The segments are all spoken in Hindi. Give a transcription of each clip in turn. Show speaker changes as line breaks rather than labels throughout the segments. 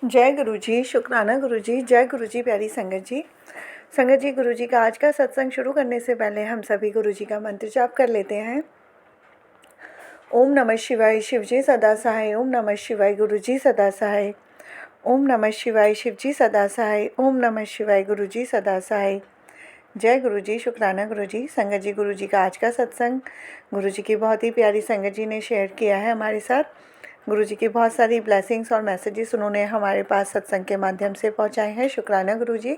जय गुरु जी, शुक्राना गुरु जी, जय गुरु जी, प्यारी संगत जी। संगत जी, गुरु जी का आज का सत्संग शुरू करने से पहले हम सभी गुरु जी का मंत्र जाप कर लेते हैं। ओम नमः शिवाय, शिव जी सदा सहाय। ओम नमः शिवाय, गुरु जी सदा सहाय। ओम नमः शिवाय, शिव जी सदा सहाय। ओम नमः शिवाय, गुरु जी सदा सहाय। जय गुरु जी, शुक्राना गुरु जी। संगत जी, गुरु जी का आज का सत्संग गुरु जी की बहुत ही प्यारी संगत जी ने शेयर किया है हमारे साथ। गुरु जी की बहुत सारी ब्लेसिंग्स और मैसेजेस उन्होंने हमारे पास सत्संग के माध्यम से पहुंचाए हैं। शुक्राना गुरु जी।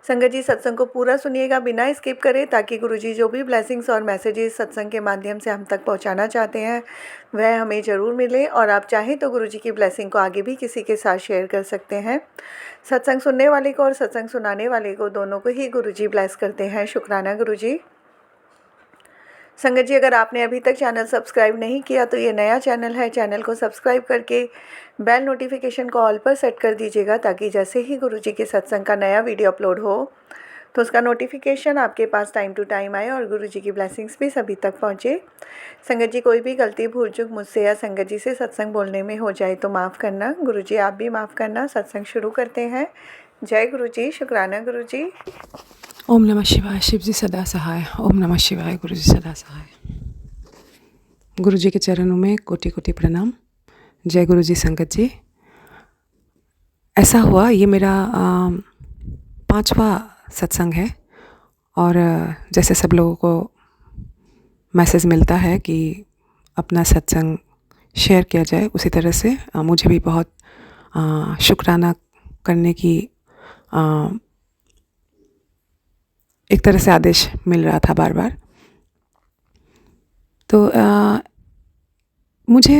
संगत जी, सत्संग को पूरा सुनिएगा बिना स्किप करें, ताकि गुरु जी जो भी ब्लेसिंग्स और मैसेजेस सत्संग के माध्यम से हम तक पहुंचाना चाहते हैं वह हमें ज़रूर मिले। और आप चाहें तो गुरु जी की ब्लेसिंग को आगे भी किसी के साथ शेयर कर सकते हैं। सत्संग सुनने वाले को और सत्संग सुनाने वाले को दोनों को ही गुरु जी ब्लेस करते हैं। शुक्राना गुरु जी। संगत जी, अगर आपने अभी तक चैनल सब्सक्राइब नहीं किया तो ये नया चैनल है। चैनल को सब्सक्राइब करके बेल नोटिफिकेशन को ऑल पर सेट कर दीजिएगा, ताकि जैसे ही गुरु जी के सत्संग का नया वीडियो अपलोड हो तो उसका नोटिफिकेशन आपके पास टाइम टू टाइम आए और गुरु जी की ब्लेसिंग्स भी सभी तक पहुँचे। संगत जी, कोई भी गलती भूल चूक मुझसे या संगत जी से सत्संग बोलने में हो जाए तो माफ़ करना। गुरु जी, आप भी माफ़ करना। सत्संग शुरू करते हैं। जय गुरु जी, शुक्राना गुरु जी।
ओम नमः शिवाय, शिव जी सदा सहाय। ओम नमः शिवाय, गुरु जी सदा सहाय। गुरु जी के चरणों में कोटि कोटि प्रणाम। जय गुरु जी। संगत जी, ऐसा हुआ, ये मेरा 5वां सत्संग है और जैसे सब लोगों को मैसेज मिलता है कि अपना सत्संग शेयर किया जाए, उसी तरह से मुझे भी बहुत शुक्राना करने की एक तरह से आदेश मिल रहा था बार बार। तो मुझे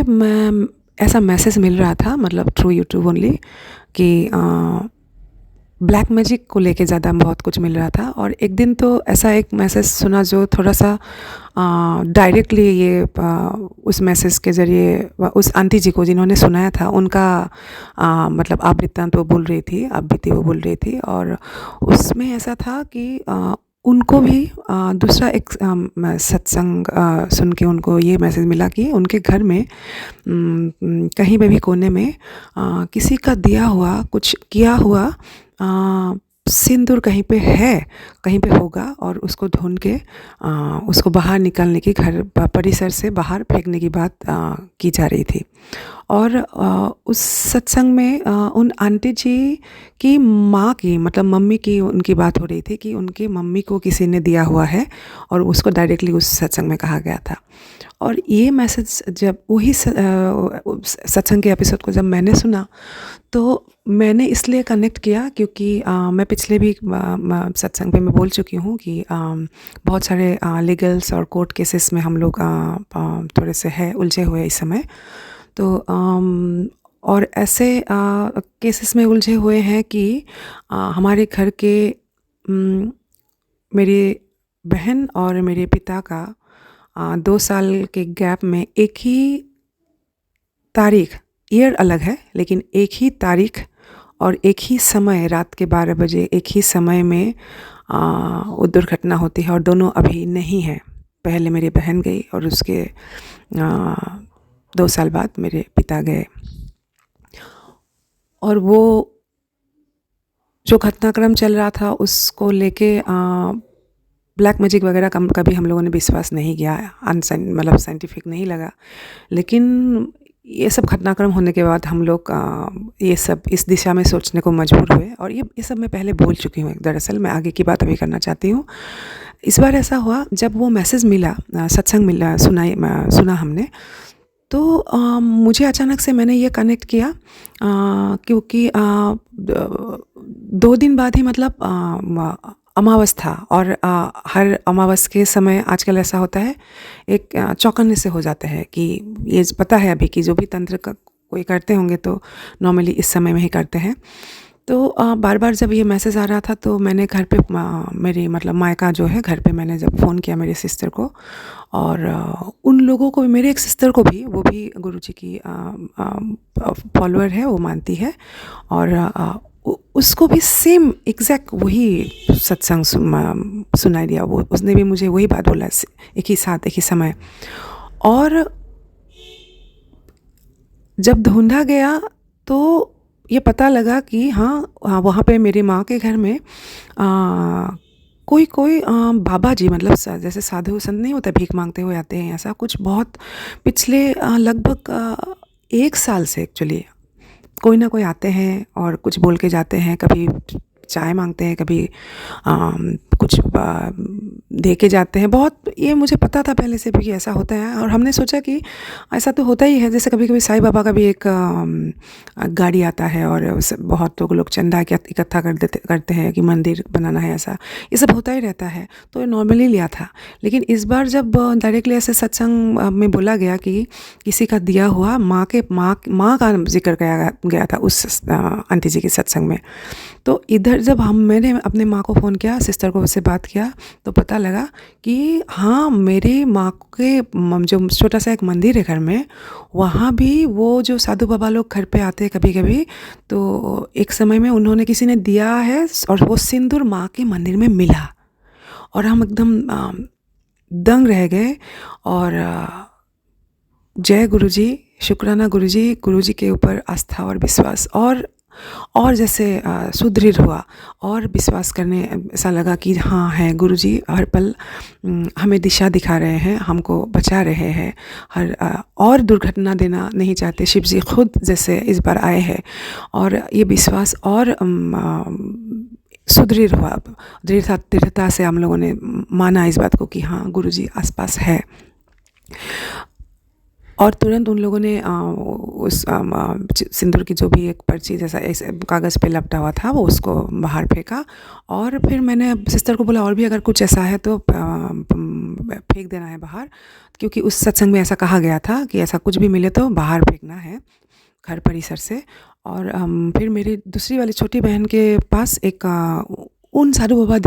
ऐसा मैसेज मिल रहा था, मतलब थ्रू यूट्यूब ओनली, कि ब्लैक मैजिक को लेके ज़्यादा बहुत कुछ मिल रहा था। और एक दिन तो ऐसा एक मैसेज सुना जो थोड़ा सा डायरेक्टली ये उस मैसेज के ज़रिए उस आंटी जी को जिन्होंने सुनाया था उनका मतलब आप वृत्तांत वो बोल रही थी, आप बीती वो बोल रही थी। और उसमें ऐसा था कि उनको भी दूसरा एक सत्संग सुन के उनको ये मैसेज मिला कि उनके घर में कहीं पे भी कोने में किसी का दिया हुआ, कुछ किया हुआ सिंदूर कहीं पे है, कहीं पे होगा, और उसको ढूंढ के उसको बाहर निकालने की, घर परिसर से बाहर फेंकने की बात की जा रही थी। और उस सत्संग में उन आंटी जी की माँ की, मतलब मम्मी की, उनकी बात हो रही थी कि उनकी मम्मी को किसी ने दिया हुआ है और उसको डायरेक्टली उस सत्संग में कहा गया था। और ये मैसेज जब वही सत्संग के एपिसोड को जब मैंने सुना तो मैंने इसलिए कनेक्ट किया क्योंकि मैं पिछले भी सत्संग पे मैं बोल चुकी हूँ कि बहुत सारे लीगल्स और कोर्ट केसेस में हम लोग थोड़े से है उलझे हुए इस समय। तो और ऐसे केसेस में उलझे हुए हैं कि हमारे घर के मेरी बहन और मेरे पिता का 2 साल के गैप में एक ही तारीख, ईयर अलग है लेकिन एक ही तारीख और एक ही समय, रात के 12 बजे एक ही समय में वो दुर्घटना होती है। और दोनों अभी नहीं है। पहले मेरी बहन गई और उसके 2 साल बाद मेरे पिता गए। और वो जो घटनाक्रम चल रहा था उसको लेके ब्लैक मैजिक वगैरह कभी हम लोगों ने विश्वास नहीं किया, मतलब साइंटिफिक नहीं लगा। लेकिन ये सब घटनाक्रम होने के बाद हम लोग ये सब इस दिशा में सोचने को मजबूर हुए। और ये सब मैं पहले बोल चुकी हूँ। दरअसल मैं आगे की बात अभी करना चाहती हूँ। इस बार ऐसा हुआ, जब वो मैसेज मिला, सत्संग मिला, सुना हमने, तो मुझे अचानक से मैंने ये कनेक्ट किया क्योंकि 2 दिन बाद ही, मतलब अमावस था। और हर अमावस के समय आजकल ऐसा होता है, एक चौकन्ने से हो जाता है कि ये पता है अभी कि जो भी तंत्र का कोई करते होंगे तो नॉर्मली इस समय में ही करते हैं। तो बार बार जब ये मैसेज आ रहा था तो मैंने घर पे मेरी, मतलब मायका जो है, घर पे मैंने जब फ़ोन किया मेरी सिस्टर को, और उन लोगों को, मेरे एक सिस्टर को भी, वो भी गुरुजी की फॉलोअर है, वो मानती है। और उसको भी सेम एग्जैक्ट वही सत्संग सुनाई दिया। वो उसने भी मुझे वही बात बोला, एक ही साथ, एक ही समय। और जब ढूंढा गया तो ये पता लगा कि हाँ वहाँ पे मेरी माँ के घर में कोई कोई बाबा जी, मतलब जैसे साधु संत नहीं होता भीख मांगते हुए आते हैं, ऐसा कुछ बहुत पिछले लगभग 1 साल से एक्चुअली कोई ना कोई आते हैं और कुछ बोल के जाते हैं। कभी चाय मांगते हैं, कभी कुछ दे के जाते हैं। बहुत ये मुझे पता था पहले से भी कि ऐसा होता है, और हमने सोचा कि ऐसा तो होता ही है। जैसे कभी कभी साईं बाबा का भी एक गाड़ी आता है और बहुत लोग चंदा इकट्ठा करते हैं कि मंदिर बनाना है, ऐसा ये सब होता ही रहता है। तो नॉर्मली लिया था। लेकिन इस बार जब डायरेक्टली ऐसे सत्संग में बोला गया कि किसी का दिया हुआ माँ का जिक्र गया था उस आंटी जी के सत्संग में, तो इधर जब मैंने अपने माँ को फ़ोन किया, सिस्टर को उससे बात किया, तो पता लगा कि हाँ मेरी माँ के जो छोटा सा एक मंदिर है घर में, वहाँ भी वो जो साधु बाबा लोग घर पे आते हैं कभी कभी, तो एक समय में उन्होंने किसी ने दिया है और वो सिंदूर माँ के मंदिर में मिला। और हम एकदम दंग रह गए। और जय गुरुजी, शुक्राना गुरुजी के ऊपर आस्था और विश्वास और जैसे सुदृढ़ हुआ और विश्वास करने ऐसा लगा कि हाँ है गुरुजी हर पल हमें दिशा दिखा रहे हैं, हमको बचा रहे हैं, और दुर्घटना देना नहीं चाहते। शिव जी खुद जैसे इस बार आए हैं, और ये विश्वास और सुदृढ़ हुआ। दृढ़ता से हम लोगों ने माना इस बात को कि हाँ गुरुजी आसपास है। और तुरंत उन लोगों ने उस सिंदूर की जो भी एक पर्ची जैसा ऐसे कागज़ पे लपटा हुआ था वो उसको बाहर फेंका। और फिर मैंने सिस्टर को बोला और भी अगर कुछ ऐसा है तो फेंक देना है बाहर, क्योंकि उस सत्संग में ऐसा कहा गया था कि ऐसा कुछ भी मिले तो बाहर फेंकना है घर परिसर से। और फिर मेरी दूसरी वाली छोटी बहन के पास एक उन साधु बाबा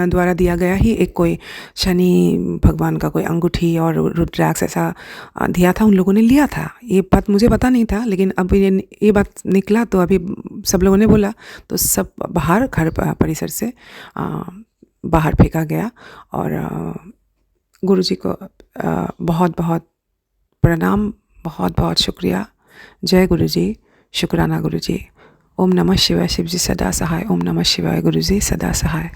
द्वारा दिया गया ही एक कोई शनि भगवान का कोई अंगूठी और रुद्राक्ष ऐसा दिया था, उन लोगों ने लिया था। ये बात मुझे पता नहीं था, लेकिन अब ये बात निकला तो अभी सब लोगों ने बोला, तो सब बाहर घर परिसर से बाहर फेंका गया। और गुरुजी को बहुत बहुत प्रणाम, बहुत बहुत शुक्रिया। जय गुरुजी, शुक्राना गुरुजी। ओम नमः शिवाय, शिवजी सदा सहाय। ओम नमः शिवाय, गुरुजी सदा सहाय।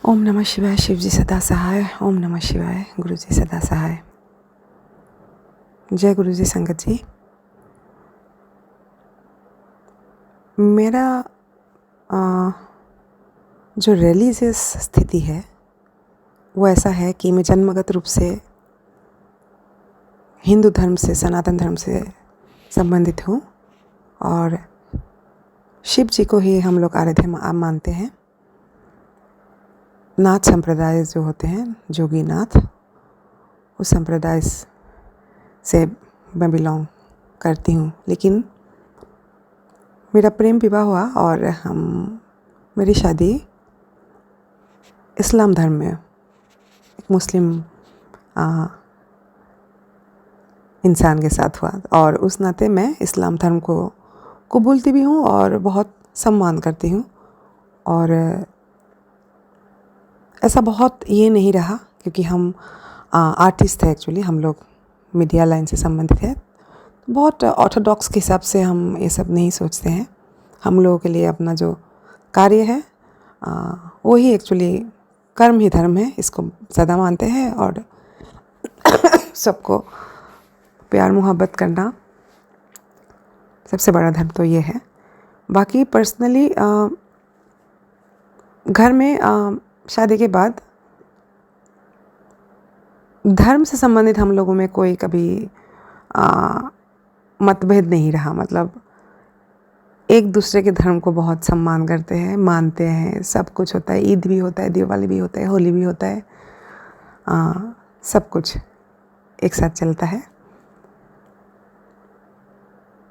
ओम नमः शिवाय, शिवजी सदा सहाय। ओम नमः शिवाय, गुरुजी सदा सहाय। जय गुरुजी संगत जी। मेरा जो रिलीजियस स्थिति है वो ऐसा है कि मैं जन्मगत रूप से हिंदू धर्म से, सनातन धर्म से संबंधित हूँ, और शिव जी को ही हम लोग आराध्य मानते हैं। नाथ संप्रदाय जो होते हैं, जोगी नाथ, उस संप्रदाय से मैं बिलोंग करती हूँ। लेकिन मेरा प्रेम विवाह हुआ और मेरी शादी इस्लाम धर्म में एक मुस्लिम इंसान के साथ हुआ, और उस नाते मैं इस्लाम धर्म को कबूलती भी हूँ और बहुत सम्मान करती हूँ। और ऐसा बहुत ये नहीं रहा, क्योंकि हम आर्टिस्ट हैं एक्चुअली, हम लोग मीडिया लाइन से संबंधित है, बहुत ऑर्थोडॉक्स के हिसाब से हम ये सब नहीं सोचते हैं। हम लोगों के लिए अपना जो कार्य है वो ही एक्चुअली कर्म ही धर्म है, इसको ज़्यादा मानते हैं। और सबको प्यार मोहब्बत करना सबसे बड़ा धर्म तो ये है। बाकी पर्सनली घर में शादी के बाद धर्म से संबंधित हम लोगों में कोई कभी मतभेद नहीं रहा। मतलब एक दूसरे के धर्म को बहुत सम्मान करते हैं, मानते हैं, सब कुछ होता है। ईद भी होता है, दिवाली भी होता है, होली भी होता है, सब कुछ एक साथ चलता है।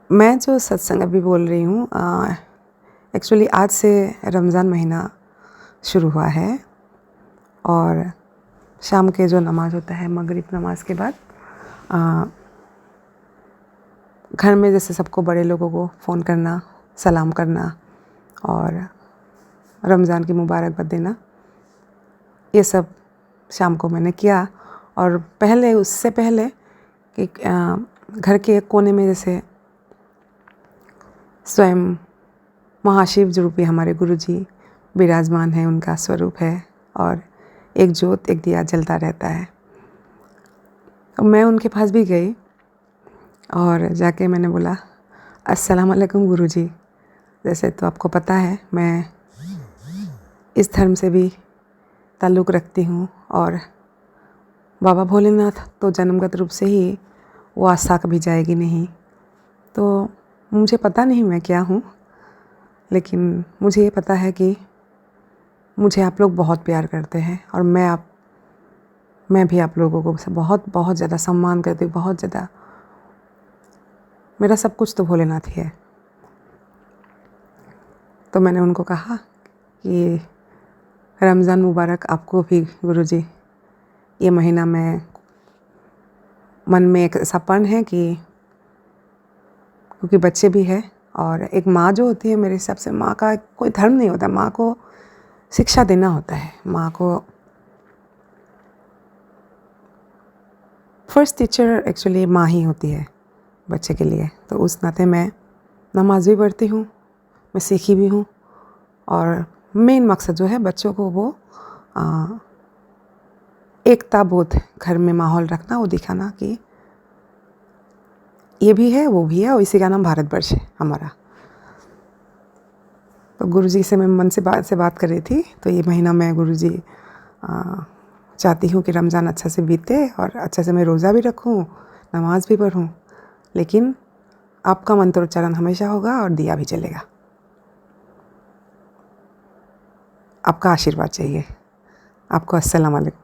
मैं जो सत्संग अभी बोल रही हूँ, एक्चुअली आज से रमज़ान महीना शुरू हुआ है, और शाम के जो नमाज़ होता है, मगरिब नमाज के बाद घर में जैसे सबको, बड़े लोगों को फ़ोन करना, सलाम करना और रमज़ान की मुबारकबाद देना, ये सब शाम को मैंने किया। और उससे पहले कि घर के एक कोने में जैसे स्वयं महाशिव रूपी हमारे गुरुजी विराजमान है, उनका स्वरूप है और एक ज्योत, एक दिया जलता रहता है। मैं उनके पास भी गई और जाके मैंने बोला, अस्सलाम वालेकुम गुरुजी। जैसे तो आपको पता है मैं इस धर्म से भी ताल्लुक़ रखती हूँ और बाबा भोलेनाथ तो जन्मगत रूप से ही वो आस्था कभी जाएगी नहीं, तो मुझे पता नहीं मैं क्या हूँ, लेकिन मुझे ये पता है कि मुझे आप लोग बहुत प्यार करते हैं और मैं भी आप लोगों को बहुत बहुत ज़्यादा सम्मान करती हूँ, बहुत ज़्यादा। मेरा सब कुछ तो भोलेनाथ ही है। तो मैंने उनको कहा कि रमज़ान मुबारक आपको भी गुरुजी। ये महीना मैं मन में एक ऐसापन है कि क्योंकि बच्चे भी हैं और एक माँ जो होती है, मेरे हिसाब से माँ का कोई धर्म नहीं होता, माँ को शिक्षा देना होता है। माँ को फर्स्ट टीचर एक्चुअली माँ ही होती है बच्चे के लिए। तो उस नाते मैं नमाज़ भी पढ़ती हूँ, मैं सीखी भी हूँ और मेन मकसद जो है बच्चों को वो एकता बोध घर में माहौल रखना, वो दिखाना कि ये भी है वो भी है और इसी का नाम भारतवर्ष है हमारा। तो गुरुजी से मैं मन से बात कर रही थी। तो ये महीना मैं गुरुजी चाहती हूँ कि रमज़ान अच्छा से बीते और अच्छा से मैं रोज़ा भी रखूँ, नमाज़ भी पढ़ूँ, लेकिन आपका मंत्रोच्चारण हमेशा होगा और दिया भी चलेगा। आपका आशीर्वाद चाहिए। आपको अस्सलाम वालेकुम।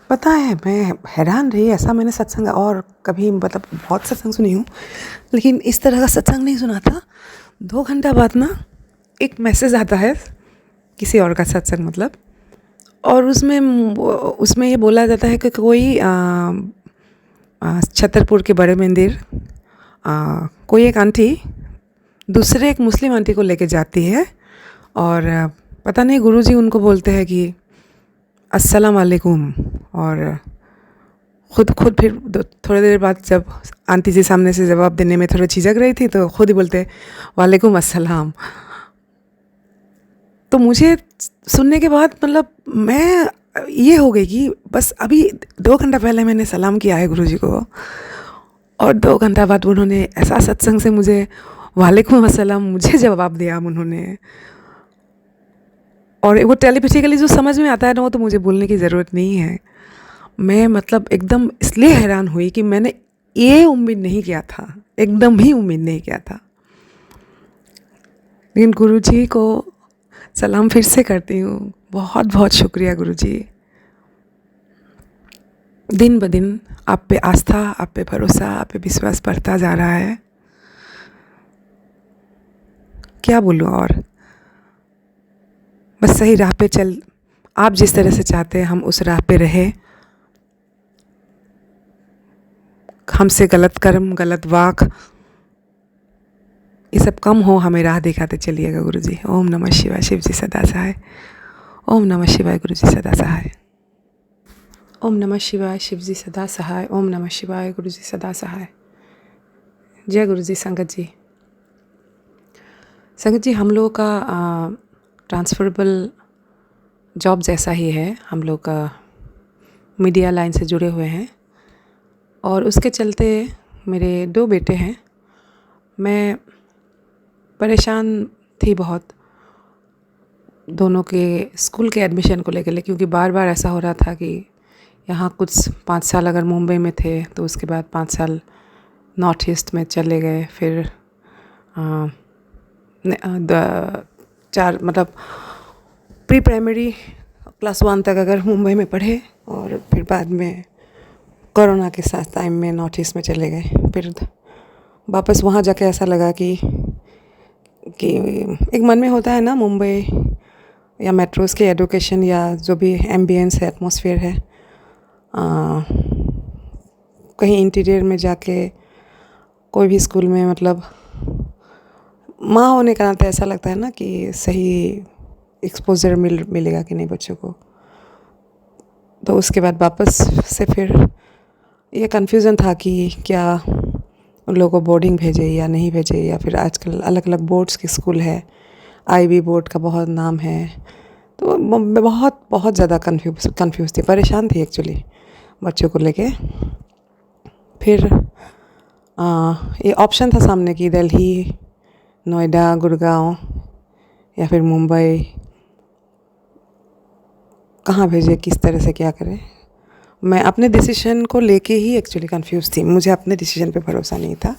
पता है मैं हैरान रही, ऐसा मैंने सत्संग और कभी मतलब बहुत सत्संग सुनी हूँ, लेकिन इस तरह का सत्संग नहीं सुना था। 2 घंटा बाद ना एक मैसेज आता है किसी और का सत्संग मतलब, और उसमें ये बोला जाता है कि कोई छतरपुर के बड़े मंदिर कोई एक आंटी दूसरे एक मुस्लिम आंटी को लेके जाती है और पता नहीं गुरुजी उनको बोलते हैं कि अस्सलाम वालेकुम, और खुद फिर थोड़ी देर बाद जब आंटी जी सामने से जवाब देने में थोड़ा झिझक रही थी तो खुद ही बोलते वालेकुम अस्सलाम। तो मुझे सुनने के बाद मतलब मैं ये हो गई कि बस अभी 2 घंटा पहले मैंने सलाम किया है गुरुजी को और 2 घंटा बाद उन्होंने ऐसा सत्संग से मुझे वालेकुम अस्सलाम मुझे जवाब दिया उन्होंने। और वो टेलीपैथिकली जो समझ में आता है ना, वो तो मुझे बोलने की ज़रूरत नहीं है। मैं मतलब एकदम इसलिए हैरान हुई कि मैंने ये उम्मीद नहीं किया था, एकदम ही उम्मीद नहीं किया था। लेकिन गुरुजी को सलाम फिर से करती हूँ, बहुत बहुत शुक्रिया गुरुजी। दिन ब दिन आप पे आस्था, आप पे भरोसा, आप पे विश्वास बढ़ता जा रहा है। क्या बोलूँ और, बस सही राह पे चल, आप जिस तरह से चाहते हैं हम उस राह पे रहे। हमसे गलत कर्म, गलत वाक, ये सब कम हो, हमें राह दिखाते चलिएगा गुरुजी। ओम नमः शिवाय, शिव जी सदा सहाय। ओम नमः शिवाय, गुरुजी सदा सहाय। ओम नमः शिवाय, शिव जी सदा सहाय। ओम नमः शिवाय, गुरुजी सदा सहाय। जय गुरुजी। संगत जी, हम लोगों का ट्रांसफरेबल जॉब जैसा ही है। हम लोग का मीडिया लाइन से जुड़े हुए हैं और उसके चलते मेरे 2 बेटे हैं। मैं परेशान थी बहुत दोनों के स्कूल के एडमिशन को लेकर, क्योंकि बार बार ऐसा हो रहा था कि यहाँ कुछ 5 साल अगर मुंबई में थे तो उसके बाद 5 साल नॉर्थ ईस्ट में चले गए, फिर 4 मतलब प्री प्राइमरी क्लास 1 तक अगर मुंबई में पढ़े और फिर बाद में कोरोना के साथ टाइम में नॉर्थ ईस्ट में चले गए। फिर वापस वहाँ जाके ऐसा लगा कि एक मन में होता है ना, मुंबई या मेट्रोस के एडुकेशन या जो भी एम्बियंस है, एटमॉस्फेयर है, कहीं इंटीरियर में जाके कोई भी स्कूल में मतलब माँ होने का नाते ऐसा लगता है ना कि सही एक्सपोजर मिलेगा कि नहीं बच्चों को। तो उसके बाद वापस से फिर ये कन्फ्यूज़न था कि क्या उन लोगों को बोर्डिंग भेजे या नहीं भेजे, या फिर आजकल अलग अलग बोर्ड्स के स्कूल है, आईबी बोर्ड का बहुत नाम है। तो मैं बहुत बहुत ज़्यादा कंफ्यूज थी, परेशान थी एक्चुअली बच्चों को लेके। फिर ये ऑप्शन था सामने कि दिल्ली, नोएडा, गुड़गांव या फिर मुंबई, कहाँ भेजे, किस तरह से क्या करें। मैं अपने डिसीजन को लेके ही एक्चुअली कंफ्यूज थी, मुझे अपने डिसीजन पे भरोसा नहीं था।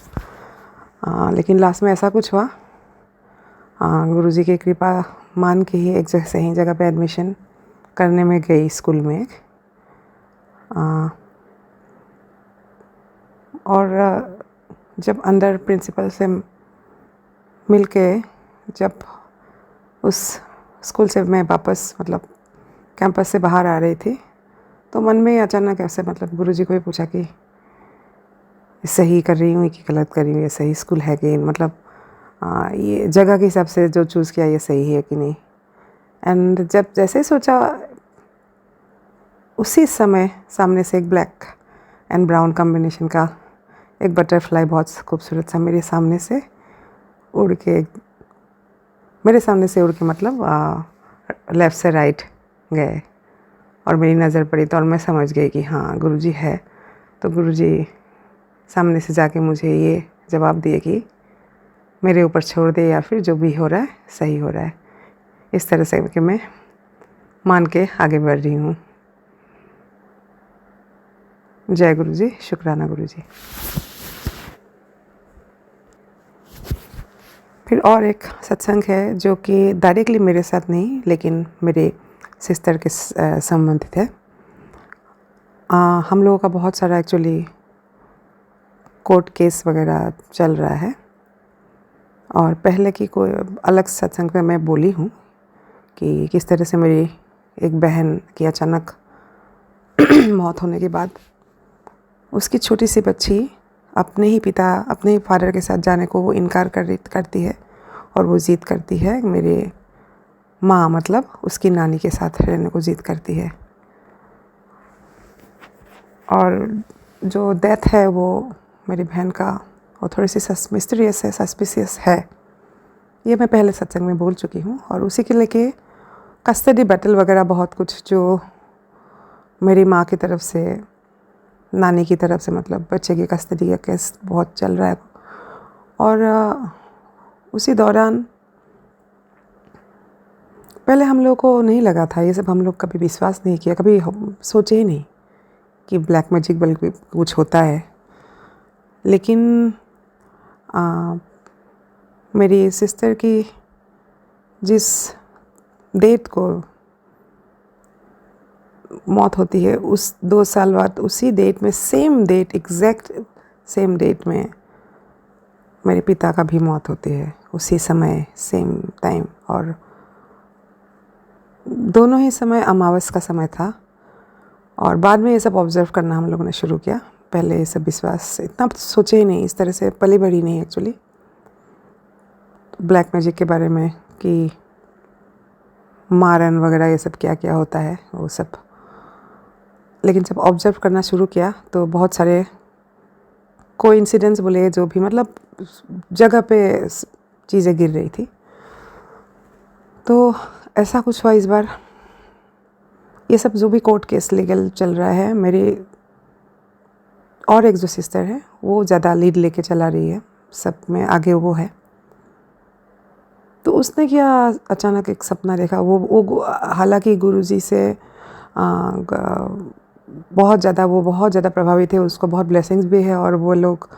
लेकिन लास्ट में ऐसा कुछ हुआ, गुरुजी की कृपा मान के ही एक सही जगह पे एडमिशन करने में गई स्कूल में। और जब अंदर प्रिंसिपल से मिल के जब उस स्कूल से मैं वापस मतलब कैंपस से बाहर आ रही थी, तो मन में अचानक ऐसे मतलब गुरुजी को भी पूछा कि सही कर रही हूँ कि गलत कर रही हूँ, ये सही स्कूल है कि मतलब ये जगह के हिसाब से जो चूज़ किया ये सही है कि नहीं। एंड जब जैसे सोचा, उसी समय सामने से एक ब्लैक एंड ब्राउन कॉम्बिनेशन का एक बटरफ्लाई बहुत खूबसूरत सा मेरे सामने से उड़ के मतलब लेफ़्ट से राइट गए, और मेरी नज़र पड़ी तो और मैं समझ गई कि हाँ गुरुजी है। तो गुरुजी सामने से जाके मुझे ये जवाब दिए कि मेरे ऊपर छोड़ दे, या फिर जो भी हो रहा है सही हो रहा है। इस तरह से कि मैं मान के आगे बढ़ रही हूँ। जय गुरुजी, शुक्राना गुरुजी। फिर और एक सत्संग है जो कि डायरेक्टली मेरे साथ नहीं, लेकिन मेरे सिस्टर के संबंधित है। हम लोगों का बहुत सारा एक्चुअली कोर्ट केस वगैरह चल रहा है, और पहले की कोई अलग सत्संग में मैं बोली हूँ कि किस तरह से मेरी एक बहन की अचानक मौत होने के बाद उसकी छोटी सी बच्ची अपने ही पिता, अपने ही फादर के साथ जाने को वो इनकार करती है, और वो ज़िद करती है, मेरे माँ मतलब उसकी नानी के साथ रहने को ज़िद करती है। और जो डेथ है वो मेरी बहन का, वो थोड़ी सी मिस्टीरियस है, सस्पिशियस है। ये मैं पहले सत्संग में बोल चुकी हूँ। और उसी के लेके कस्टडी बैटल वगैरह बहुत कुछ जो मेरी माँ की तरफ से, नानी की तरफ से, मतलब बच्चे की कस्टडी का केस बहुत चल रहा है। और उसी दौरान पहले हम लोग को नहीं लगा था ये सब, हम लोग कभी विश्वास नहीं किया, कभी सोचे ही नहीं कि ब्लैक मैजिक बल्कि कुछ होता है। लेकिन मेरी सिस्टर की जिस डेट को मौत होती है, उस 2 साल बाद उसी डेट में, same date, exact same date में मेरे पिता का भी मौत होती है, उसी समय, सेम टाइम। और दोनों ही समय अमावस का समय था। और बाद में ये सब ऑब्ज़र्व करना हम लोगों ने शुरू किया। पहले ये सब विश्वास इतना सोचे ही नहीं, इस तरह से पली बढ़ी नहीं एक्चुअली ब्लैक मैजिक के बारे में, कि मारन वगैरह ये सब क्या क्या होता है वो सब। लेकिन जब ऑब्ज़र्व करना शुरू किया तो बहुत सारे कोइंसिडेंस बोले, जो भी मतलब जगह पे चीज़ें गिर रही थी। तो ऐसा कुछ हुआ इस बार। ये सब जो भी कोर्ट केस लीगल चल रहा है, मेरी और एक जो सिस्टर है वो ज़्यादा लीड लेके चला रही है, सब में आगे वो है। तो उसने क्या अचानक एक सपना देखा। वो हालांकि गुरुजी से बहुत ज़्यादा प्रभावित है, उसको बहुत ब्लेसिंग्स भी है, और वो लोग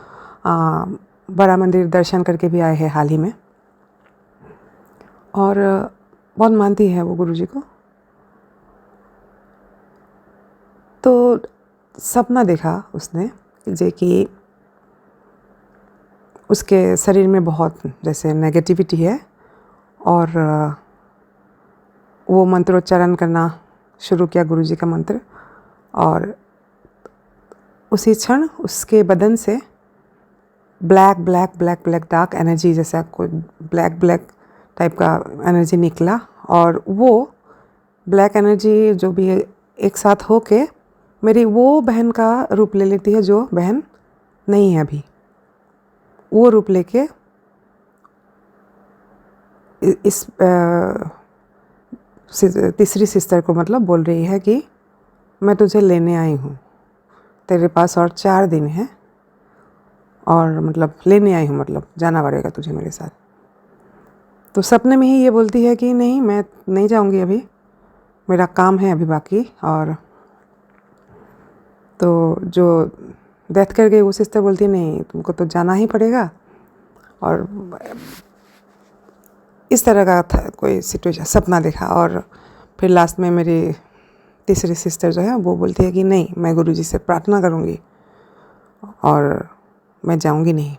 बड़ा मंदिर दर्शन करके भी आए हैं हाल ही में, और बहुत मानती है वो गुरुजी को। तो सपना देखा उसने जे कि उसके शरीर में बहुत जैसे नेगेटिविटी है, और वो मंत्रोच्चारण करना शुरू किया, गुरुजी का मंत्र। और उसी क्षण उसके बदन से ब्लैक डार्क एनर्जी, जैसा कोई ब्लैक टाइप का एनर्जी निकला। और वो ब्लैक एनर्जी जो भी एक साथ होके मेरी वो बहन का रूप ले लेती है, जो बहन नहीं है अभी। वो रूप लेके इस तीसरी सिस्टर को मतलब बोल रही है कि मैं तुझे लेने आई हूँ, तेरे पास और 4 दिन है, और मतलब लेने आई हूँ, मतलब जाना पड़ेगा तुझे मेरे साथ। तो सपने में ही ये बोलती है कि नहीं, मैं नहीं जाऊँगी अभी, मेरा काम है अभी बाकी। और तो जो डेथ कर गई वो सिस्टर बोलती है नहीं, तुमको तो जाना ही पड़ेगा। और इस तरह का था कोई सिचुएशन, सपना देखा। और फिर लास्ट में मेरी तीसरी सिस्टर जो है वो बोलती है कि नहीं, मैं गुरुजी से प्रार्थना करूँगी और मैं जाऊँगी नहीं।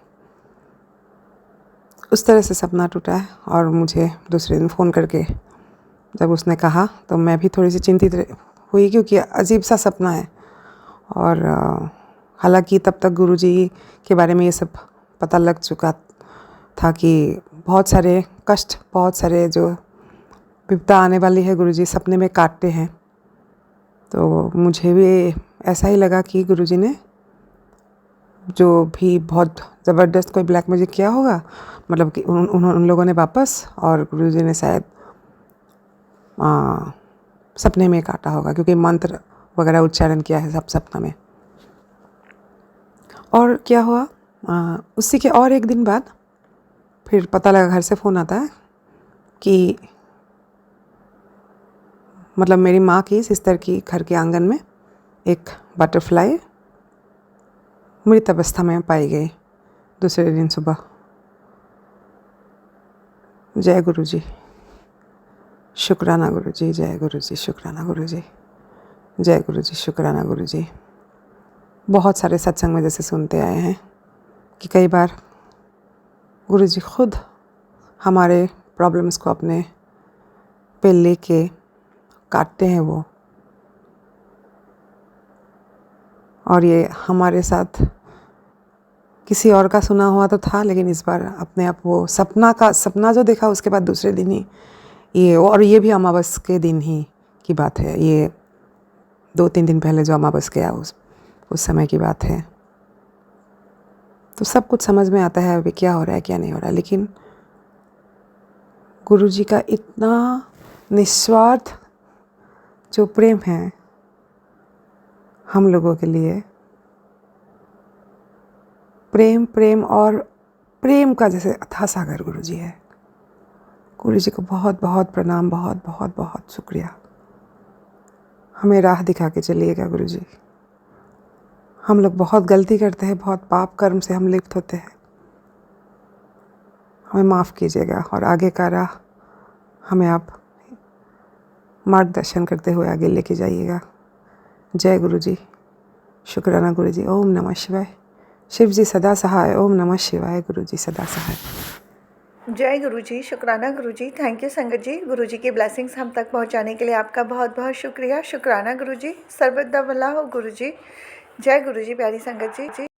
उस तरह से सपना टूटा है। और मुझे दूसरे दिन फ़ोन करके जब उसने कहा तो मैं भी थोड़ी सी चिंतित हुई, क्योंकि अजीब सा सपना है। और हालांकि तब तक गुरुजी के बारे में ये सब पता लग चुका था कि बहुत सारे कष्ट, बहुत सारे जो विपदा आने वाली है गुरुजी सपने में काटते हैं। तो मुझे भी ऐसा ही लगा कि गुरुजी ने जो भी बहुत ज़बरदस्त कोई ब्लैक मैजिक किया होगा, मतलब कि उन लोगों ने वापस, और गुरुजी ने शायद सपने में काटा होगा, क्योंकि मंत्र वगैरह उच्चारण किया है सब सपना में। और क्या हुआ, उसी के और एक दिन बाद फिर पता लगा, घर से फ़ोन आता है कि मतलब मेरी माँ की सिस्टर की घर के आंगन में एक बटरफ्लाई मृत अवस्था में पाई गई दूसरे दिन सुबह। जय गुरुजी, शुक्राना गुरुजी, जय गुरुजी, शुक्राना गुरुजी, जय गुरुजी, शुक्राना गुरुजी। बहुत सारे सत्संग में जैसे सुनते आए हैं कि कई बार गुरुजी खुद हमारे प्रॉब्लम्स को अपने पे लेके काटते हैं वो, और ये हमारे साथ किसी और का सुना हुआ तो था, लेकिन इस बार अपने आप वो सपना जो देखा उसके बाद दूसरे दिन ही ये, और ये भी अमावस के दिन ही की बात है। ये 2-3 दिन पहले जो अमावस गया उस समय की बात है। तो सब कुछ समझ में आता है अभी क्या हो रहा है क्या नहीं हो रहा है, लेकिन गुरुजी का इतना निस्वार्थ जो प्रेम है हम लोगों के लिए, प्रेम और प्रेम का जैसे अथाह सागर गुरुजी है। गुरुजी को बहुत बहुत प्रणाम, बहुत बहुत बहुत शुक्रिया। हमें राह दिखा के चलिएगा गुरुजी। हम लोग बहुत गलती करते हैं, बहुत पाप कर्म से हम लिप्त होते हैं, हमें माफ़ कीजिएगा, और आगे का राह हमें आप मार्गदर्शन करते हुए आगे लेके जाइएगा। जय गुरुजी, शुक्राना गुरुजी। ओम नमः शिवाय। शिव जी सदा सहाय। ओम नमः शिवाय। गुरुजी सदा सहाय।
जय गुरुजी, शुक्राना गुरुजी। थैंक यू संगत जी, गुरुजी की ब्लेसिंग्स हम तक पहुंचाने के लिए आपका बहुत बहुत शुक्रिया। शुक्राना गुरुजी। सर्वदा भला हो गुरुजी। जय गुरुजी प्यारी संगत जी।